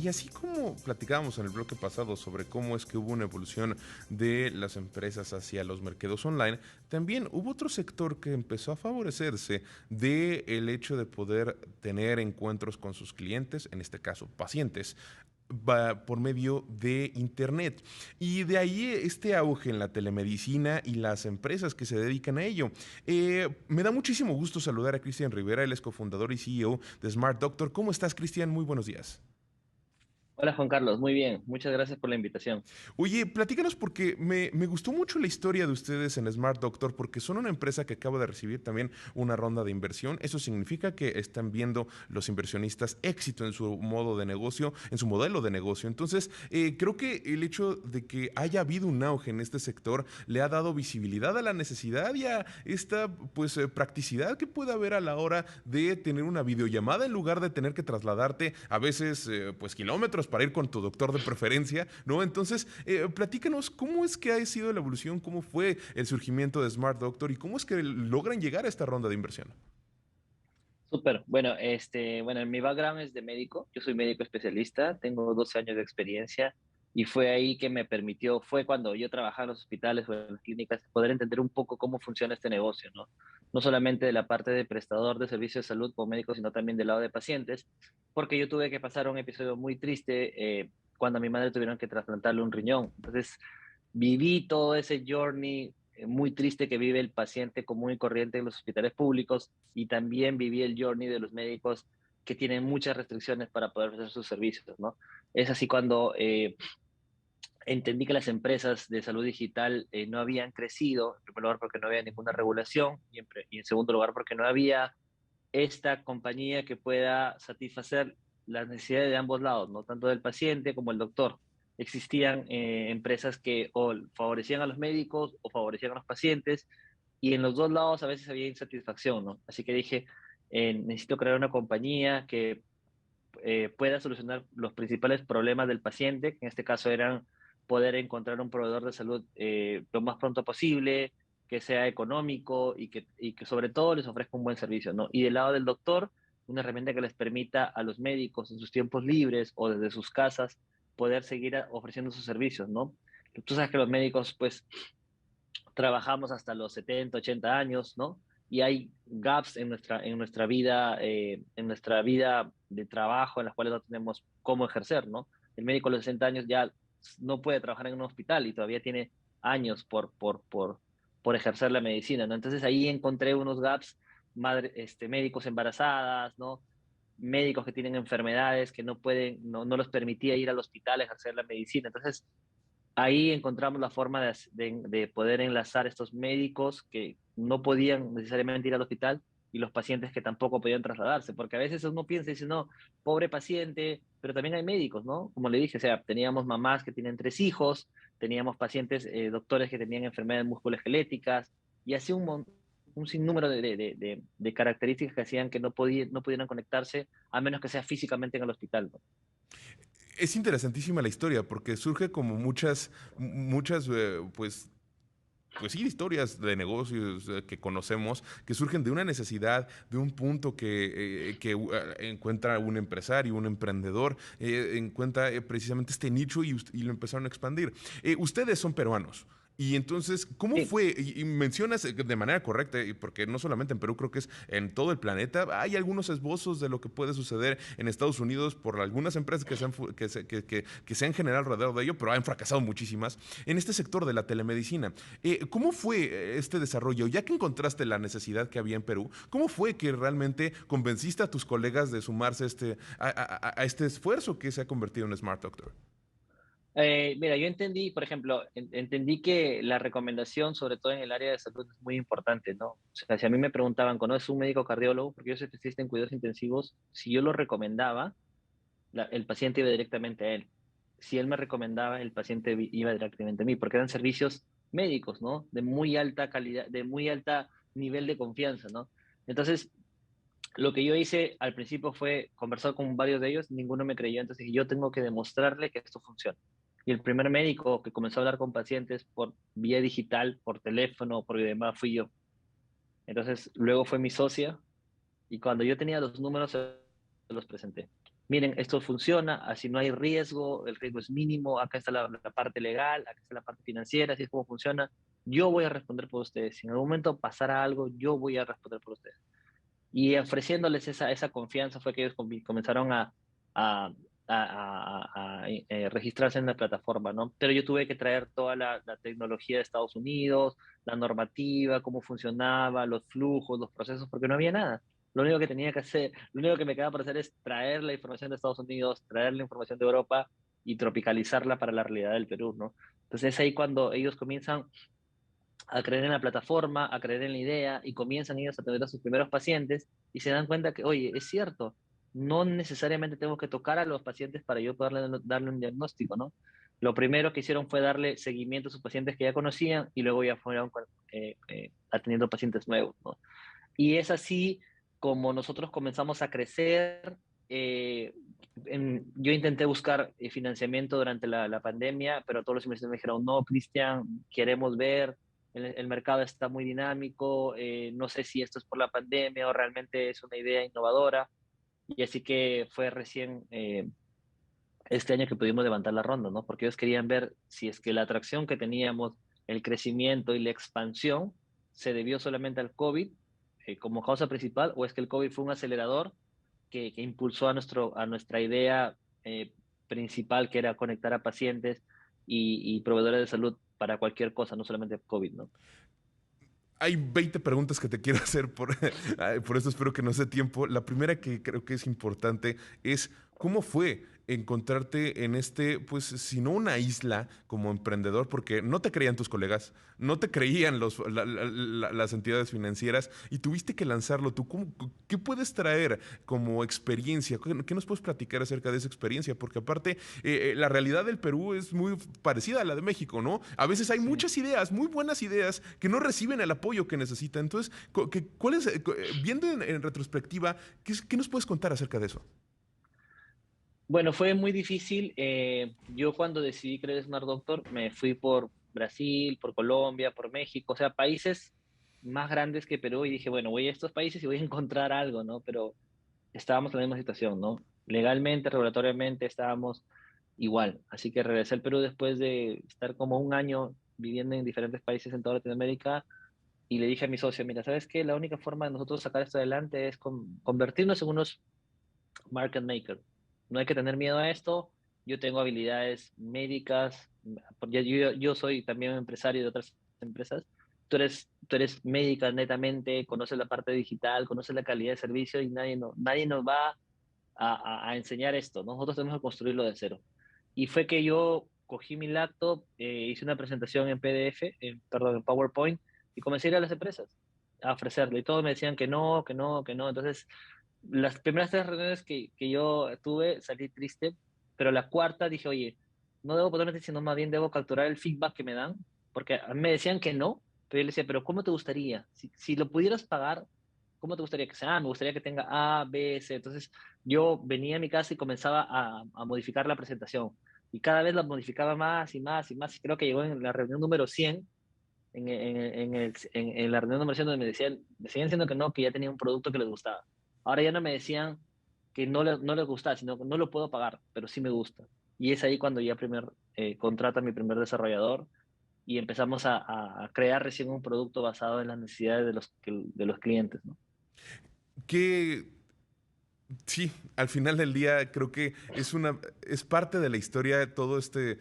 Y así como platicábamos en el bloque pasado sobre cómo es que hubo una evolución de las empresas hacia los mercados online, también hubo otro sector que empezó a favorecerse de el hecho de poder tener encuentros con sus clientes, en este caso pacientes, por medio de Internet. Y de ahí este auge en la telemedicina y las empresas que se dedican a ello. Me da muchísimo gusto saludar a Cristian Rivera, él es cofundador y CEO de Smart Doctor. ¿Cómo estás, Cristian? Muy buenos días. Hola Juan Carlos, muy bien, muchas gracias por la invitación. Oye, platícanos porque me gustó mucho la historia de ustedes en Smart Doctor porque son una empresa que acaba de recibir también una ronda de inversión. Eso significa que están viendo los inversionistas éxito en su modo de negocio, en su modelo de negocio. Entonces, creo que el hecho de que haya habido un auge en este sector le ha dado visibilidad a la necesidad y a esta pues practicidad que puede haber a la hora de tener una videollamada en lugar de tener que trasladarte a veces pues kilómetros para ir con tu doctor de preferencia, ¿no? Entonces, platícanos cómo es que ha sido la evolución, cómo fue el surgimiento de Smart Doctor y cómo es que logran llegar a esta ronda de inversión. Súper, bueno, bueno, mi background es de médico, yo soy médico especialista, tengo 12 años de experiencia y fue ahí que me permitió, fue cuando yo trabajaba en los hospitales o en las clínicas, poder entender un poco cómo funciona este negocio, ¿no? No solamente de la parte de prestador de servicios de salud como médico, sino también del lado de pacientes, porque yo tuve que pasar un episodio muy triste cuando a mi madre tuvieron que trasplantarle un riñón. Entonces, viví todo ese journey muy triste que vive el paciente común y corriente en los hospitales públicos y también viví el journey de los médicos que tienen muchas restricciones para poder hacer sus servicios, ¿no? Es así cuando entendí que las empresas de salud digital no habían crecido, en primer lugar porque no había ninguna regulación y en segundo lugar porque no había esta compañía que pueda satisfacer las necesidades de ambos lados, ¿no? Tanto del paciente como el doctor. Existían empresas que o favorecían a los médicos o favorecían a los pacientes y en los dos lados a veces había insatisfacción, ¿no? Así que dije, necesito crear una compañía que pueda solucionar los principales problemas del paciente, que en este caso eran poder encontrar un proveedor de salud lo más pronto posible, que sea económico y que sobre todo les ofrezca un buen servicio, ¿no? Y del lado del doctor, una herramienta que les permita a los médicos en sus tiempos libres o desde sus casas poder seguir ofreciendo sus servicios, ¿no? Tú sabes que los médicos, pues, trabajamos hasta los 70, 80 años, ¿no? Y hay gaps en nuestra vida de trabajo en las cuales no tenemos cómo ejercer, ¿no? El médico a los 60 años ya no puede trabajar en un hospital y todavía tiene años por ejercer la medicina, ¿no? Entonces ahí encontré unos gaps, médicos embarazadas, ¿no? Médicos que tienen enfermedades que no pueden, no les permitía ir al hospital a ejercer la medicina. Entonces, ahí encontramos la forma de poder enlazar estos médicos que no podían necesariamente ir al hospital y los pacientes que tampoco podían trasladarse, porque a veces uno piensa y dice, no, pobre paciente, pero también hay médicos, ¿no? Como le dije, o sea, teníamos mamás que tienen 3 hijos, teníamos pacientes, doctores que tenían enfermedades musculoesqueléticas y así un sinnúmero de características que hacían que no pudieran conectarse a menos que sea físicamente en el hospital, ¿no? Es interesantísima la historia porque surge como muchas, pues sí, historias de negocios que conocemos que surgen de una necesidad, de un punto que encuentra un empresario, un emprendedor, encuentra precisamente este nicho y lo empezaron a expandir. Ustedes son peruanos. Y entonces, ¿cómo Sí, fue? Y mencionas de manera correcta, y porque no solamente en Perú, creo que es en todo el planeta, hay algunos esbozos de lo que puede suceder en Estados Unidos por algunas empresas que se han generado alrededor de ello, pero han fracasado muchísimas en este sector de la telemedicina. ¿Cómo fue este desarrollo? Ya que encontraste la necesidad que había en Perú, ¿cómo fue que realmente convenciste a tus colegas de sumarse a este esfuerzo que se ha convertido en Smart Doctor? Mira, yo entendí, por ejemplo, entendí que la recomendación, sobre todo en el área de salud, es muy importante, ¿no? O sea, si a mí me preguntaban, ¿conoces un médico cardiólogo? Porque yo soy especialista en cuidados intensivos, si yo lo recomendaba, el paciente iba directamente a él. Si él me recomendaba, el paciente iba directamente a mí, porque eran servicios médicos, ¿no? De muy alta calidad, de muy alta nivel de confianza, ¿no? Entonces, lo que yo hice al principio fue conversar con varios de ellos, ninguno me creyó, entonces dije, yo tengo que demostrarle que esto funciona. Y el primer médico que comenzó a hablar con pacientes por vía digital, por teléfono, por videollamada, fui yo. Entonces, luego fue mi socia y cuando yo tenía los números, se los presenté. miren, esto funciona, así no hay riesgo, el riesgo es mínimo, acá está la parte legal, acá está la parte financiera, así es como funciona. Yo voy a responder por ustedes. Si en algún momento pasara algo, yo voy a responder por ustedes. Y ofreciéndoles esa confianza fue que ellos comenzaron a, registrarse en la plataforma, ¿no? Pero yo tuve que traer toda la tecnología de Estados Unidos, la normativa, cómo funcionaba, los flujos, los procesos, porque no había nada. Lo único que tenía que hacer, lo único que me quedaba por hacer es traer la información de Estados Unidos, traer la información de Europa y tropicalizarla para la realidad del Perú, ¿no? Entonces es ahí cuando ellos comienzan a creer en la plataforma, a creer en la idea y comienzan ellos a tener a sus primeros pacientes y se dan cuenta que, oye, es cierto, no necesariamente tengo que tocar a los pacientes para yo poder darle un diagnóstico, ¿no? Lo primero que hicieron fue darle seguimiento a sus pacientes que ya conocían y luego ya fueron atendiendo pacientes nuevos, ¿no? Y es así como nosotros comenzamos a crecer. eh, yo intenté buscar financiamiento durante la pandemia, pero todos los inversores me dijeron, no, Cristian, queremos ver, el mercado está muy dinámico, no sé si esto es por la pandemia o realmente es una idea innovadora. Y así que fue recién este año que pudimos levantar la ronda, ¿no? Porque ellos querían ver si es que la atracción que teníamos, el crecimiento y la expansión se debió solamente al COVID como causa principal o es que el COVID fue un acelerador que impulsó a nuestra idea principal, que era conectar a pacientes y proveedores de salud para cualquier cosa, no solamente COVID, ¿no? Hay 20 preguntas que te quiero hacer, por eso espero que no sea tiempo. La primera que creo que es importante es, ¿cómo fue encontrarte en pues, si no una isla como emprendedor? Porque no te creían tus colegas, no te creían las entidades financieras y tuviste que lanzarlo tú. ¿Qué puedes traer como experiencia? ¿Qué nos puedes platicar acerca de esa experiencia? Porque aparte, la realidad del Perú es muy parecida a la de México, ¿no? A veces hay Sí. muchas ideas, muy buenas ideas, que no reciben el apoyo que necesitan. Entonces, ¿cuál es, viendo en retrospectiva, qué nos puedes contar acerca de eso? Bueno, fue muy difícil. Yo cuando decidí creer Smart Doctor me fui por Brasil, por Colombia, por México, o sea, países más grandes que Perú y dije, bueno, voy a estos países y voy a encontrar algo, ¿no? Pero estábamos en la misma situación, ¿no? Legalmente, regulatoriamente estábamos igual. Así que regresé al Perú después de estar como un año viviendo en diferentes países en toda Latinoamérica y le dije a mi socio, mira, ¿sabes qué? La única forma de nosotros sacar esto adelante es convertirnos en unos market maker. No hay que tener miedo a esto. Yo tengo habilidades médicas. Yo soy también empresario de otras empresas. Tú eres médica netamente, conoces la parte digital, conoces la calidad de servicio y nadie nos va a enseñar esto. Nosotros tenemos que construirlo de cero. Y fue que yo cogí mi laptop, hice una presentación en PDF, perdón, en PowerPoint, y comencé a ir a las empresas a ofrecerlo. Y todos me decían que no, que no, que no. Entonces, las primeras tres reuniones que yo tuve salí triste, pero la cuarta dije, oye, no debo ponerme triste, sino más bien debo capturar el feedback que me dan, porque a mí me decían que no, pero yo les decía, pero ¿cómo te gustaría? Si lo pudieras pagar, ¿cómo te gustaría que sea? Me gustaría que tenga A, B, C. Entonces yo venía a mi casa y comenzaba a modificar la presentación. Y cada vez la modificaba más y más y más. Y creo que llegó en la reunión número 100 en la reunión número 100 donde me seguían diciendo que no, que ya tenía un producto que les gustaba. Ahora ya no me decían que no les gustaba, sino que no lo puedo pagar, pero sí me gusta. Y es ahí cuando ya contrato a mi primer desarrollador y empezamos a crear recién un producto basado en las necesidades de los clientes, ¿no? ¿Qué, Sí, al final del día creo que es parte de la historia de todo este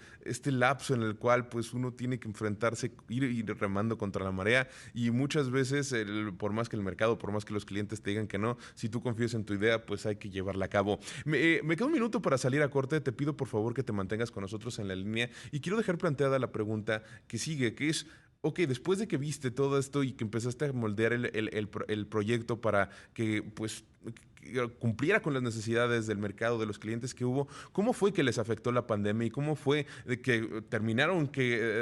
lapso en el cual pues uno tiene que enfrentarse, ir remando contra la marea y muchas veces por más que el mercado, por más que los clientes te digan que no, si tú confías en tu idea pues hay que llevarla a cabo. Me queda un minuto para salir a corte, te pido por favor que te mantengas con nosotros en la línea y quiero dejar planteada la pregunta que sigue, que es... Ok, después de que viste todo esto y que empezaste a moldear el proyecto para que pues cumpliera con las necesidades del mercado, de los clientes que hubo, ¿cómo fue que les afectó la pandemia y cómo fue de que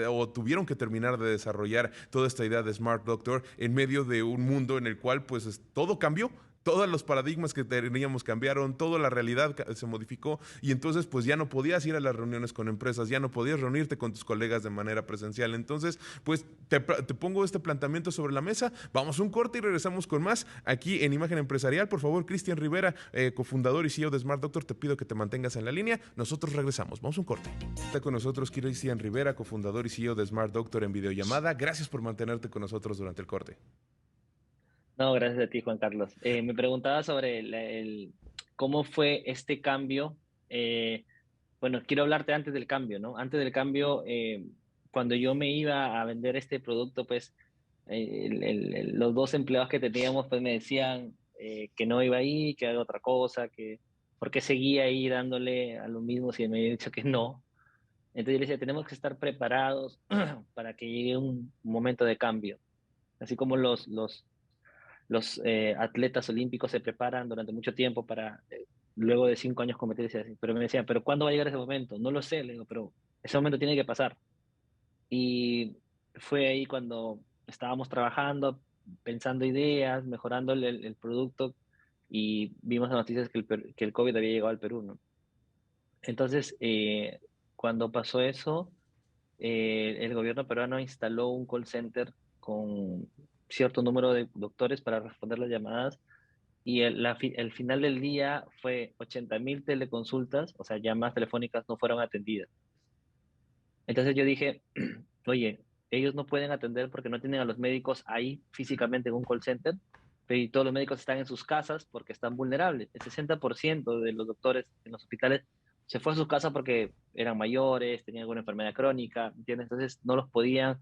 o tuvieron que terminar de desarrollar toda esta idea de Smart Doctor en medio de un mundo en el cual pues todo cambió? todos los paradigmas que teníamos cambiaron, toda la realidad se modificó y entonces pues ya no podías ir a las reuniones con empresas, ya no podías reunirte con tus colegas de manera presencial. Entonces, pues te pongo este planteamiento sobre la mesa, vamos a un corte y regresamos con más aquí en Imagen Empresarial. Por favor, Cristian Rivera, cofundador y CEO de Smart Doctor, te pido que te mantengas en la línea. Nosotros regresamos, vamos a un corte. Está con nosotros Cristian Rivera, cofundador y CEO de Smart Doctor en videollamada. Gracias por mantenerte con nosotros durante el corte. No, gracias a ti, Juan Carlos. Me preguntaba sobre cómo fue este cambio. Bueno, quiero hablarte antes del cambio, ¿no? Antes del cambio, cuando yo me iba a vender este producto, pues los dos empleados que teníamos, pues me decían que no iba ahí, que haga otra cosa, que por qué seguía ahí dándole a lo mismo si me había dicho que no. Entonces yo le decía, tenemos que estar preparados para que llegue un momento de cambio. Así como los atletas olímpicos se preparan durante mucho tiempo para luego de 5 años competir. Pero me decían, ¿pero cuándo va a llegar ese momento? No lo sé, le digo, pero ese momento tiene que pasar. Y fue ahí cuando estábamos trabajando, pensando ideas, mejorando el producto y vimos las noticias que el COVID había llegado al Perú, ¿no? Entonces, cuando pasó eso, el gobierno peruano instaló un call center con cierto número de doctores para responder las llamadas y el final del día fue 80.000 teleconsultas, o sea, llamadas telefónicas no fueron atendidas. Entonces yo dije, oye, ellos no pueden atender porque no tienen a los médicos ahí físicamente en un call center, pero y todos los médicos están en sus casas porque están vulnerables. El 60% de los doctores en los hospitales se fue a sus casas porque eran mayores, tenían alguna enfermedad crónica, ¿entiendes? Entonces no los podían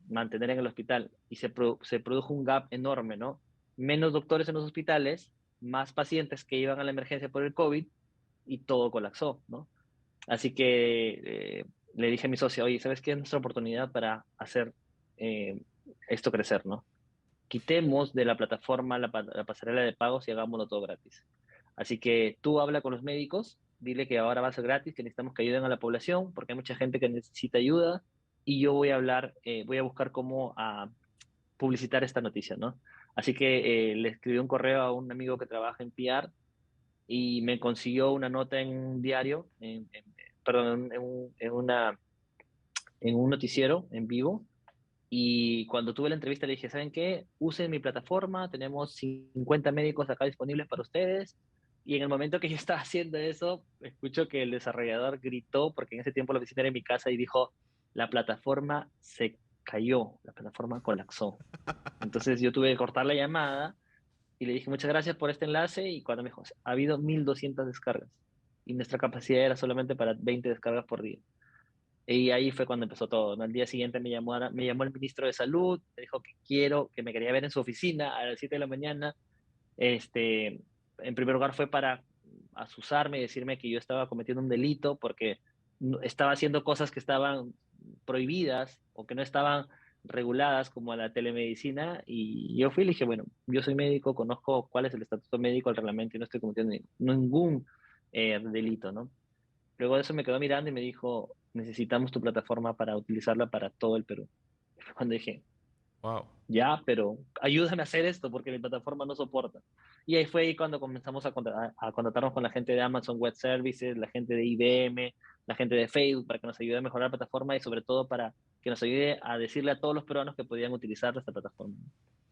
mantener en el hospital y se produjo un gap enorme, ¿no? Menos doctores en los hospitales, más pacientes que iban a la emergencia por el COVID y todo colapsó, ¿no? Así que le dije a mi socio, oye, ¿sabes qué? Es nuestra oportunidad para hacer eh, esto crecer, ¿no? Quitemos de la plataforma la pasarela de pagos y hagámoslo todo gratis. Así que tú habla con los médicos, dile que ahora va a ser gratis, que necesitamos que ayuden a la población, porque hay mucha gente que necesita ayuda, y yo voy a hablar, voy a buscar cómo publicitar esta noticia, ¿no? Así que le escribí un correo a un amigo que trabaja en PR y me consiguió una nota en un diario, perdón, en un noticiero en vivo. Y cuando tuve la entrevista le dije, ¿saben qué? Usen mi plataforma, tenemos 50 médicos acá disponibles para ustedes. Y en el momento que yo estaba haciendo eso, escucho que el desarrollador gritó, porque en ese tiempo la oficina era en mi casa, y dijo, la plataforma se cayó, la plataforma colapsó. Entonces yo tuve que cortar la llamada y le dije, muchas gracias por este enlace. Y cuando me dijo, ha habido 1.200 descargas y nuestra capacidad era solamente para 20 descargas por día. Y ahí fue cuando empezó todo, ¿no? Al día siguiente me llamó el ministro de Salud, me dijo que me quería ver en su oficina a las 7 de la mañana. Este, en primer lugar fue para asusarme y decirme que yo estaba cometiendo un delito porque estaba haciendo cosas que estaban prohibidas o que no estaban reguladas como la telemedicina, y yo fui y le dije, bueno, yo soy médico, conozco cuál es el estatuto médico, el reglamento y no estoy cometiendo ningún delito, ¿no? Luego de eso me quedó mirando y me dijo, necesitamos tu plataforma para utilizarla para todo el Perú. Y fue cuando dije, Wow. ya, pero ayúdame a hacer esto porque mi plataforma no soporta. Y ahí fue ahí cuando comenzamos a contactarnos con la gente de Amazon Web Services, la gente de IBM, la gente de Facebook, para que nos ayude a mejorar la plataforma y sobre todo para que nos ayude a decirle a todos los peruanos que podían utilizar esta plataforma.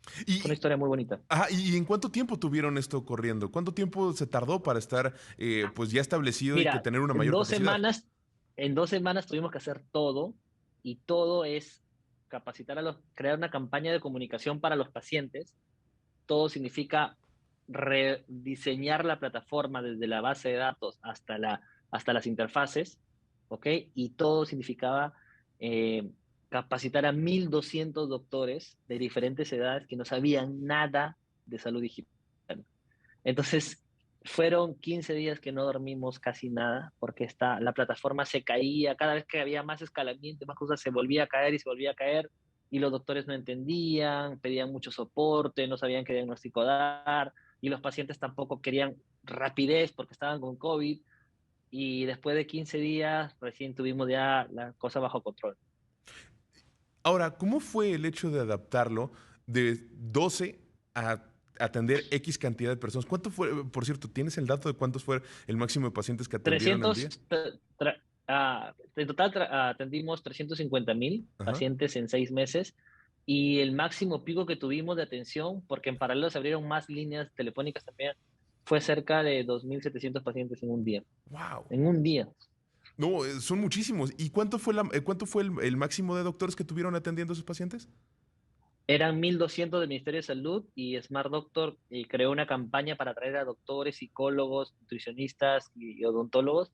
Fue una Y, historia muy bonita. ¿Y en cuánto tiempo tuvieron esto corriendo? ¿Cuánto tiempo se tardó para estar pues ya establecido y que Mira, tener una en mayor dos capacidad? semanas, en 2 semanas tuvimos que hacer todo, y todo es capacitar crear una campaña de comunicación para los pacientes. Todo significa rediseñar la plataforma desde la base de datos hasta las interfaces, ¿ok? Y todo significaba eh, capacitar a 1.200 doctores de diferentes edades que no sabían nada de salud digital. Entonces, fueron 15 días que no dormimos casi nada, porque la plataforma se caía, cada vez que había más escalamiento, más cosas, se volvía a caer y se volvía a caer, y los doctores no entendían, pedían mucho soporte, no sabían qué diagnóstico dar, y los pacientes tampoco querían rapidez porque estaban con COVID, y después de 15 días recién tuvimos ya la cosa bajo control. Ahora, ¿cómo fue el hecho de adaptarlo de 12 a atender X cantidad de personas. ¿Cuánto fue, por cierto, tienes el dato de cuántos fue el máximo de pacientes que atendieron al 300, día? en total atendimos 350.000 Ajá. pacientes en 6 meses y el máximo pico que tuvimos de atención, porque en paralelo se abrieron más líneas telefónicas también, fue cerca de 2.700 pacientes en un día. Wow. En un día. No, son muchísimos. ¿Y cuánto fue el máximo de doctores que tuvieron atendiendo a sus pacientes? Eran 1.200 del Ministerio de Salud y Smart Doctor creó una campaña para atraer a doctores, psicólogos, nutricionistas y odontólogos.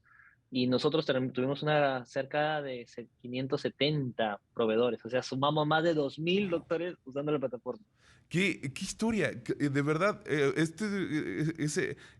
Y nosotros tuvimos cerca de 570 proveedores. O sea, sumamos más de 2.000 Wow. doctores usando la plataforma. ¿Qué historia? De verdad,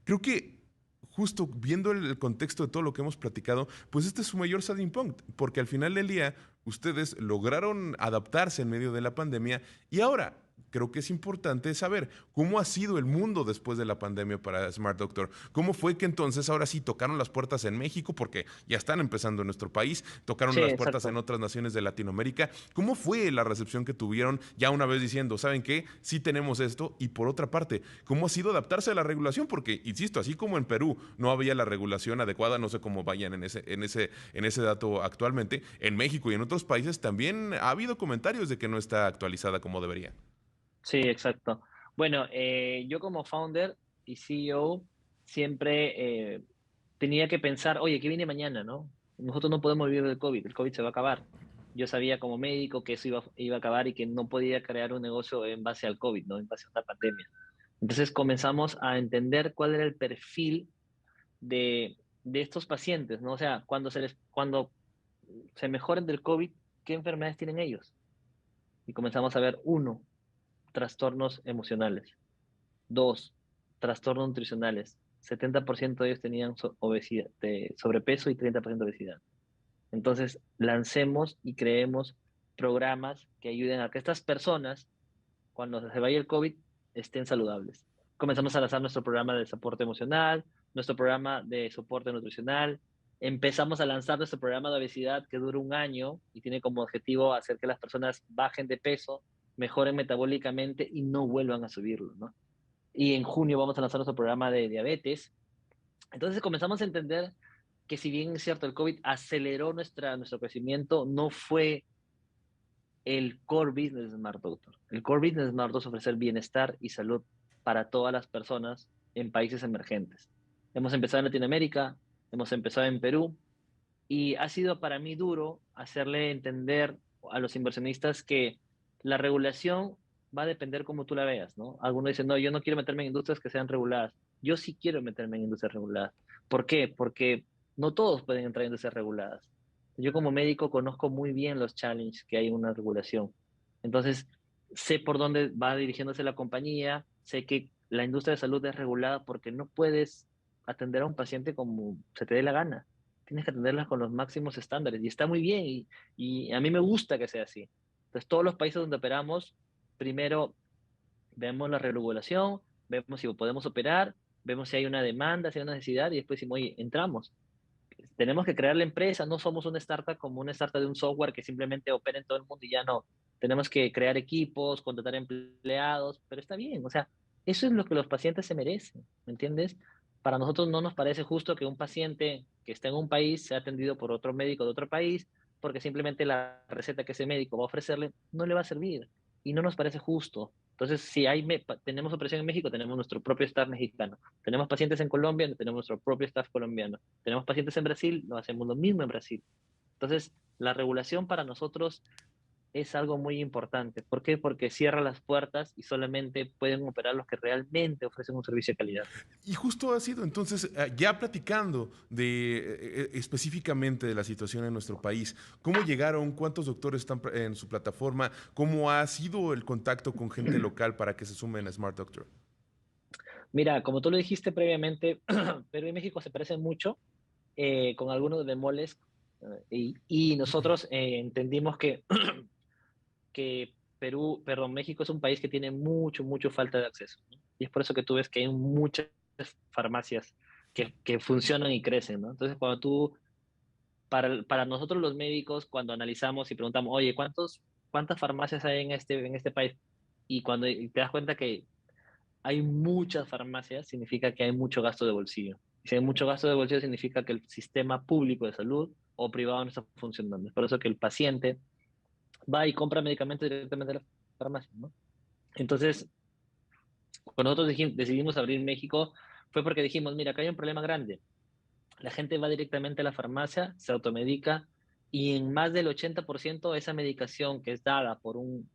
creo que justo viendo el contexto de todo lo que hemos platicado, pues este es su mayor selling point, porque al final del día ustedes lograron adaptarse en medio de la pandemia y ahora creo que es importante saber cómo ha sido el mundo después de la pandemia para Smart Doctor. ¿Cómo fue que entonces ahora sí tocaron las puertas en México? Porque ya están empezando en nuestro país, tocaron Sí, las puertas en exacto. otras naciones de Latinoamérica. ¿Cómo fue la recepción que tuvieron ya una vez diciendo, ¿saben qué? Sí tenemos esto. Y por otra parte, ¿cómo ha sido adaptarse a la regulación? Porque, insisto, así como en Perú no había la regulación adecuada, no sé cómo vayan en ese dato actualmente, en México y en otros países también ha habido comentarios de que no está actualizada como debería. Sí, exacto. Bueno, yo como founder y CEO siempre tenía que pensar, oye, ¿qué viene mañana, no? Nosotros no podemos vivir del COVID, el COVID se va a acabar. Yo sabía como médico que eso iba a acabar y que no podía crear un negocio en base al COVID, ¿no? En base a una pandemia. Entonces comenzamos a entender cuál era el perfil de estos pacientes, ¿no? O sea, cuando se mejoren del COVID, ¿qué enfermedades tienen ellos? Y comenzamos a ver, uno, trastornos emocionales. Dos, trastornos nutricionales. 70% de ellos tenían obesidad, sobrepeso y 30% de obesidad. Entonces, lancemos y creemos programas que ayuden a que estas personas, cuando se vaya el COVID, estén saludables. Comenzamos a lanzar nuestro programa de soporte emocional, nuestro programa de soporte nutricional. Empezamos a lanzar nuestro programa de obesidad que dura un año y tiene como objetivo hacer que las personas bajen de peso, mejoren metabólicamente y no vuelvan a subirlo, ¿no? Y en junio vamos a lanzar nuestro programa de diabetes. Entonces comenzamos a entender que si bien es cierto, el COVID aceleró nuestro crecimiento, no fue el core business de Smart Doctor. El core business de Smart Doctor es ofrecer bienestar y salud para todas las personas en países emergentes. Hemos empezado en Latinoamérica, hemos empezado en Perú y ha sido para mí duro hacerle entender a los inversionistas que la regulación va a depender como tú la veas, ¿no? Algunos dicen, no, yo no quiero meterme en industrias que sean reguladas. Yo sí quiero meterme en industrias reguladas. ¿Por qué? Porque no todos pueden entrar en industrias reguladas. Yo como médico conozco muy bien los challenges que hay en una regulación. Entonces, sé por dónde va dirigiéndose la compañía, sé que la industria de salud es regulada porque no puedes atender a un paciente como se te dé la gana. Tienes que atenderlas con los máximos estándares y está muy bien y a mí me gusta que sea así. Entonces, todos los países donde operamos, primero vemos la regulación, vemos si podemos operar, vemos si hay una demanda, si hay una necesidad y después decimos, oye, entramos. Tenemos que crear la empresa, no somos una startup como una startup de un software que simplemente opera en todo el mundo y ya no. Tenemos que crear equipos, contratar empleados, pero está bien, o sea, eso es lo que los pacientes se merecen, ¿me entiendes? Para nosotros no nos parece justo que un paciente que está en un país sea atendido por otro médico de otro país porque simplemente la receta que ese médico va a ofrecerle no le va a servir y no nos parece justo. Entonces, si tenemos operación en México, tenemos nuestro propio staff mexicano. Tenemos pacientes en Colombia, tenemos nuestro propio staff colombiano. Tenemos pacientes en Brasil, no hacemos lo mismo en Brasil. Entonces, la regulación para nosotros es algo muy importante. ¿Por qué? Porque cierra las puertas y solamente pueden operar los que realmente ofrecen un servicio de calidad. Y justo ha sido, entonces, ya platicando específicamente de la situación en nuestro país, ¿cómo llegaron? ¿Cuántos doctores están en su plataforma? ¿Cómo ha sido el contacto con gente local para que se sumen a Smart Doctor? Mira, como tú lo dijiste previamente, Perú y México se parecen mucho con algunos bemoles y nosotros entendimos que perdón, México es un país que tiene mucho falta de acceso, ¿no? Y es por eso que tú ves que hay muchas farmacias que funcionan y crecen, ¿no? Entonces, para nosotros los médicos, cuando analizamos y preguntamos, oye, ¿cuántas farmacias hay en este país? Y cuando te das cuenta que hay muchas farmacias, significa que hay mucho gasto de bolsillo. Y si hay mucho gasto de bolsillo, significa que el sistema público de salud o privado no está funcionando. Es por eso que el paciente va y compra medicamentos directamente de la farmacia, ¿no? Entonces, cuando nosotros decidimos abrir México, fue porque dijimos, mira, acá hay un problema grande. La gente va directamente a la farmacia, se automedica y en más del 80% esa medicación que es dada por un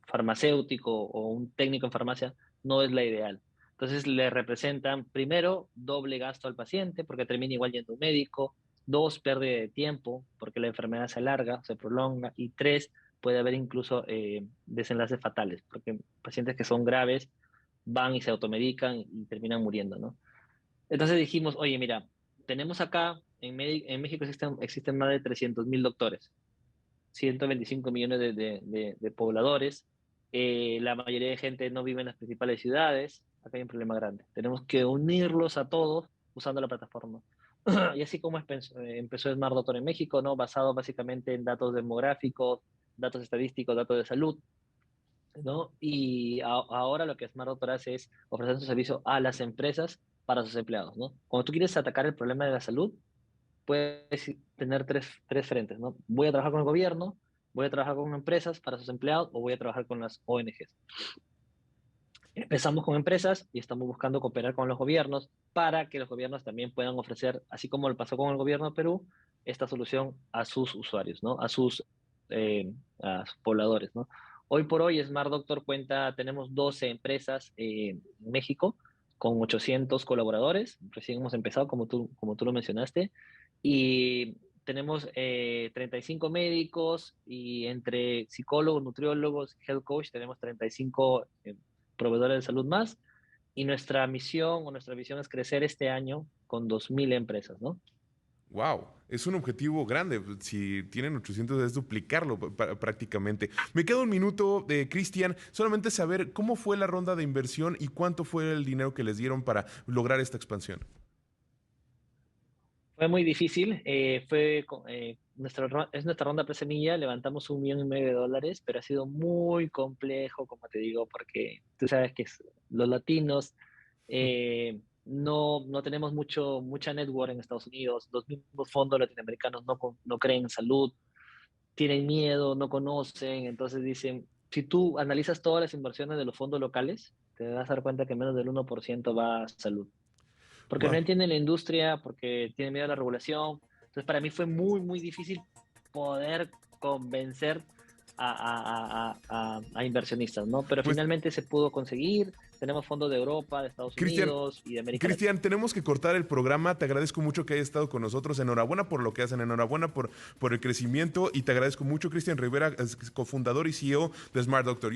farmacéutico o un técnico en farmacia no es la ideal. Entonces le representan, primero, doble gasto al paciente porque termina igual yendo a un médico, dos, pérdida de tiempo porque la enfermedad se alarga, se prolonga, y tres, puede haber incluso desenlaces fatales porque pacientes que son graves van y se automedican y terminan muriendo, ¿no? Entonces dijimos, oye, mira, tenemos acá, en México existen más de 300.000 doctores, 125 millones de pobladores, la mayoría de gente no vive en las principales ciudades, acá hay un problema grande. Tenemos que unirlos a todos usando la plataforma. Y así como empezó Smart Doctor en México, ¿no? Basado básicamente en datos demográficos, datos estadísticos, datos de salud, ¿no? Y ahora lo que Smart Doctor hace es ofrecer su servicio a las empresas para sus empleados, ¿no? Cuando tú quieres atacar el problema de la salud, puedes tener tres frentes, ¿no? Voy a trabajar con el gobierno, voy a trabajar con empresas para sus empleados o voy a trabajar con las ONGs. Empezamos con empresas y estamos buscando cooperar con los gobiernos para que los gobiernos también puedan ofrecer, así como lo pasó con el gobierno de Perú, esta solución a sus usuarios, ¿no? Eh, a sus pobladores, ¿no? Hoy por hoy Smart Doctor tenemos 12 empresas en México con 800 colaboradores, recién hemos empezado como tú lo mencionaste, y tenemos 35 médicos y entre psicólogos, nutriólogos, health coach, tenemos 35 proveedores de salud más, y nuestra misión o nuestra visión es crecer este año con 2.000 empresas, ¿no? Wow, es un objetivo grande. Si tienen 800 es duplicarlo prácticamente. Me queda un minuto, Cristian, solamente saber cómo fue la ronda de inversión y cuánto fue el dinero que les dieron para lograr esta expansión. Fue muy difícil, es nuestra ronda presemilla, levantamos 1,5 millones, pero ha sido muy complejo, como te digo, porque tú sabes que los latinos no tenemos mucha network en Estados Unidos, los mismos fondos latinoamericanos no creen en salud, tienen miedo, no conocen, entonces dicen, si tú analizas todas las inversiones de los fondos locales, te vas a dar cuenta que menos del 1% va a salud porque no Wow. entienden la industria, porque tienen miedo a la regulación. Entonces, para mí fue muy, muy difícil poder convencer a inversionistas, ¿no? Pero Pues, finalmente se pudo conseguir. Tenemos fondos de Europa, de Estados Cristian, Unidos y de América Latina. Cristian, tenemos que cortar el programa. Te agradezco mucho que hayas estado con nosotros. Enhorabuena por lo que hacen, enhorabuena por el crecimiento y te agradezco mucho, Cristian Rivera, cofundador y CEO de Smart Doctor.